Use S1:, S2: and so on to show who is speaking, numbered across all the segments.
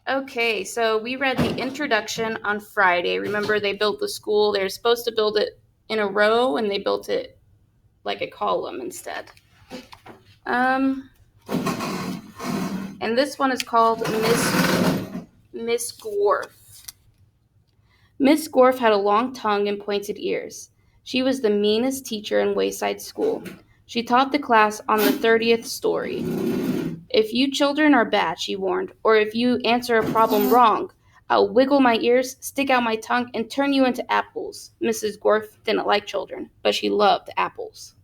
S1: Okay, so we read the introduction on Friday. Remember, they built the school. They were supposed to build it in a row, and they built it like a column instead. Um, and this one is called Miss Gorf. Miss Gorf had a long tongue and pointed ears. She was the meanest teacher in Wayside School. She taught the class on the 30th story. If you children are bad, she warned, or if you answer a problem wrong, I'll wiggle my ears, stick out my tongue, and turn you into apples. Mrs. Gorf didn't like children, but she loved apples.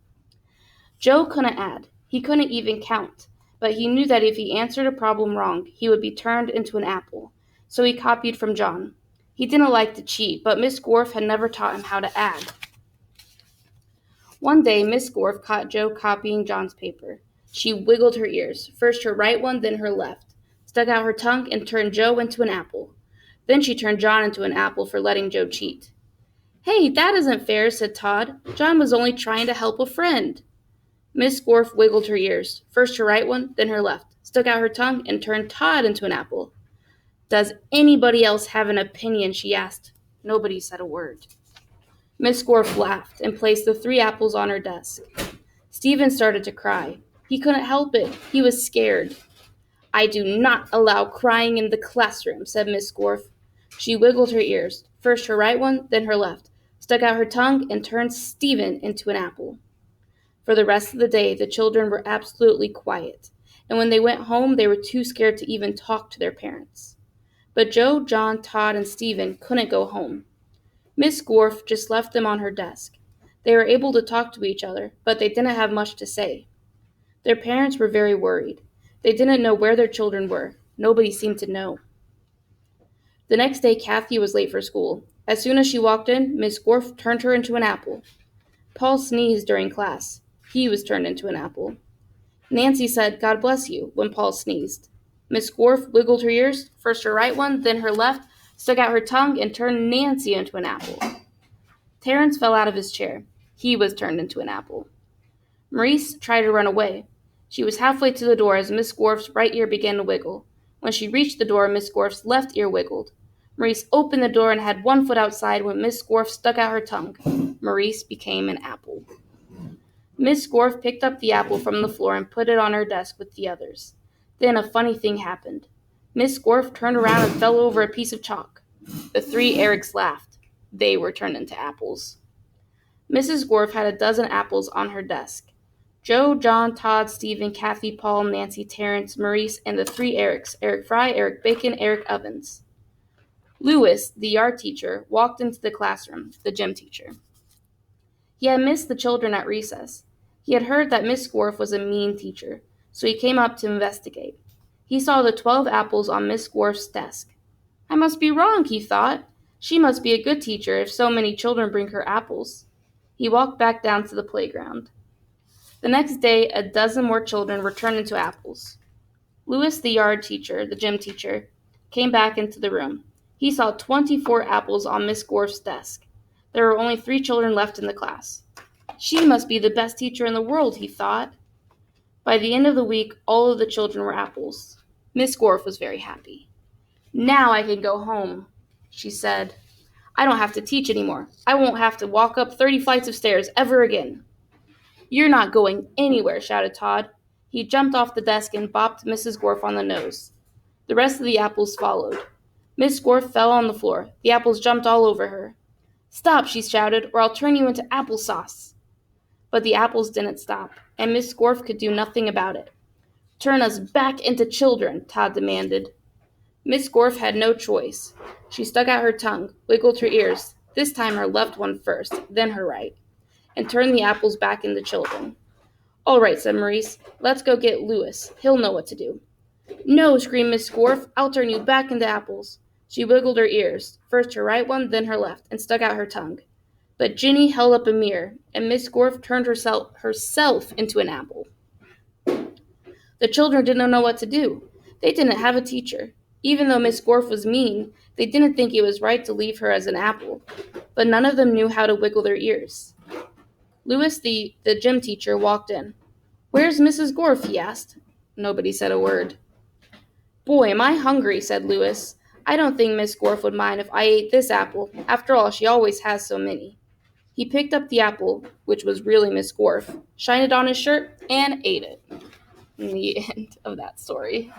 S1: Joe couldn't add. He couldn't even count. But he knew that if he answered a problem wrong, he would be turned into an apple. So he copied from John. He didn't like to cheat, but Miss Gorf had never taught him how to add. One day, Miss Gorf caught Joe copying John's paper. She wiggled her ears, first her right one, then her left, stuck out her tongue, and turned Joe into an apple. Then she turned John into an apple for letting Joe cheat. Hey, that isn't fair, said Todd. John was only trying to help a friend. Miss Gorf wiggled her ears, first her right one, then her left, stuck out her tongue, and turned Todd into an apple. Does anybody else have an opinion? She asked. Nobody said a word. Miss Gorf laughed and placed the 3 apples on her desk. Stephen started to cry. He couldn't help it. He was scared. I do not allow crying in the classroom, said Miss Gorf. She wiggled her ears, first her right one, then her left, stuck out her tongue, and turned Stephen into an apple. For the rest of the day, the children were absolutely quiet, and when they went home, they were too scared to even talk to their parents. But Joe, John, Todd, and Stephen couldn't go home. Miss Gorf just left them on her desk. They were able to talk to each other, but they didn't have much to say. Their parents were very worried. They didn't know where their children were. Nobody seemed to know. The next day, Kathy was late for school. As soon as she walked in, Miss Gorf turned her into an apple. Paul sneezed during class. He was turned into an apple. Nancy said, God bless you, when Paul sneezed. Miss Gorf wiggled her ears, first her right one, then her left, stuck out her tongue, and turned Nancy into an apple. Terence fell out of his chair. He was turned into an apple. Maurice tried to run away. She was halfway to the door as Miss Gorf's right ear began to wiggle. When she reached the door, Miss Gorf's left ear wiggled. Maurice opened the door and had one foot outside when Miss Gorf stuck out her tongue. Maurice became an apple. Miss Gorf picked up the apple from the floor and put it on her desk with the others. Then a funny thing happened. Miss Gorf turned around and fell over a piece of chalk. The 3 Erics laughed. They were turned into apples. Mrs. Gorf had a dozen apples on her desk. Joe, John, Todd, Stephen, Kathy, Paul, Nancy, Terence, Maurice, and the 3 Erics, Eric Fry, Eric Bacon, Eric Ovens. Lewis, the yard teacher, walked into the classroom, the gym teacher. He had missed the children at recess. He had heard that Miss Gorf was a mean teacher, so he came up to investigate. He saw the 12 apples on Miss Gorf's desk. I must be wrong, he thought. She must be a good teacher if so many children bring her apples. He walked back down to the playground. The next day, a dozen more children were turned into apples. Lewis, the yard teacher, the gym teacher, came back into the room. He saw 24 apples on Miss Gorf's desk. There were only 3 children left in the class. She must be the best teacher in the world, he thought. By the end of the week, all of the children were apples. Miss Gorf was very happy. Now I can go home, she said. I don't have to teach anymore. I won't have to walk up 30 flights of stairs ever again. You're not going anywhere, shouted Todd. He jumped off the desk and bopped Mrs. Gorf on the nose. The rest of the apples followed. Miss Gorf fell on the floor. The apples jumped all over her. Stop, she shouted, or I'll turn you into applesauce. But the apples didn't stop, and Miss Gorf could do nothing about it. Turn us back into children, Todd demanded. Miss Gorf had no choice. She stuck out her tongue, wiggled her ears, this time her left one first, then her right, and turned the apples back into children. All right, said Maurice. Let's go get Lewis. He'll know what to do. No, screamed Miss Gorf. I'll turn you back into apples. She wiggled her ears, first her right one, then her left, and stuck out her tongue. But Ginny held up a mirror, and Miss Gorf turned herself into an apple. The children didn't know what to do. They didn't have a teacher. Even though Miss Gorf was mean, they didn't think it was right to leave her as an apple. But none of them knew how to wiggle their ears. Lewis, the gym teacher, walked in. Where's Mrs. Gorf? He asked. Nobody said a word. Boy, am I hungry, said Louis. I don't think Miss Gorf would mind if I ate this apple. After all, she always has so many. He picked up the apple, which was really Miss Gorf, shined it on his shirt, and ate it. In the end of that story.